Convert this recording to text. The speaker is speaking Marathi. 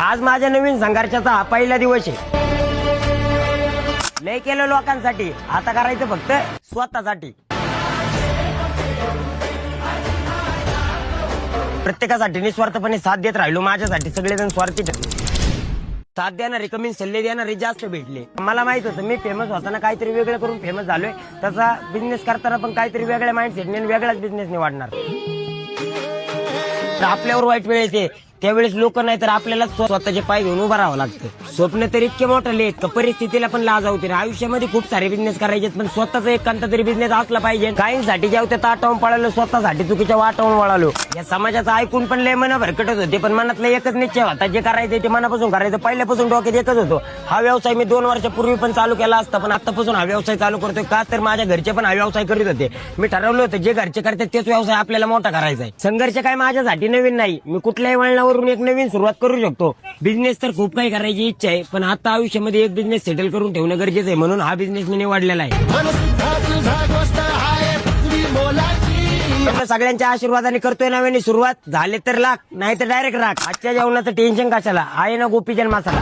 आज माझ्या नवीन संघर्षाचा हा पहिला दिवस आहे. लय केलं लोकांसाठी, आता करायचं फक्त स्वतःसाठी. प्रत्येकासाठी निस्वार्थपणे साथ देत राहिलो. माझ्यासाठी सगळेजण स्वार्थी साथ देणारे कमी सल्ले देणारे जास्त भेटले. मला माहित होतं मी फेमस होताना काहीतरी वेगळं करून फेमस झालोय. तसा बिझनेस करताना पण काहीतरी वेगळ्या माइंडसेटने वेगळाच बिझनेस निवडणार. तर आपल्यावर वाईट वेळ येते त्यावेळेस लोक नाही तर आपल्याला स्वतःचे पाय घेऊन उभं राहावं लागतं. स्वप्न तर इतके मोठे आहेत, परिस्थितीला पण लाज होते. आयुष्यामध्ये खूप सारे बिझनेस करायचे पण स्वतःचा एक कोणता तरी बिझनेस असला पाहिजे. काहींसाठी जेव्हा ताटावून पळालो, स्वतःसाठी चुकीच्या वाटावून वळालो. या समाजाचं ऐकून पण लय मन भरकटत होते, पण मनातला एकच निश्चय होता, जे करायचं ते मनापासून करायचं. पहिल्यापासून डोक्यात एकच होतो, हा व्यवसाय मी 2 वर्षापूर्वी पण चालू केला असता, पण आतापासून हा व्यवसाय चालू करतोय का तर माझ्या घरचे पण हा व्यवसाय करीत होते. मी ठरवलं होतं जे घरचे करतात तेच व्यवसाय आपल्याला मोठा करायचा आहे. संघर्ष काय माझ्यासाठी नवीन नाही. मी कुठल्याही वळणावरून एक नवीन सुरुवात करू शकतो. बिझनेस तर खूप काही करायची इच्छा आहे, पण आता आयुष्यामध्ये एक बिझनेस सेटल करून ठेवणं गरजेचं आहे. म्हणून हा बिझनेस मी निवडलेला आहे. सगळ्यांच्या आशीर्वादाने करतोय नव्याने सुरुवात. झाले तर लाख, नाही तर डायरेक्ट राख. आजच्या जेवणाचं टेन्शन कशाला आहे ना गोपीजन मसाला.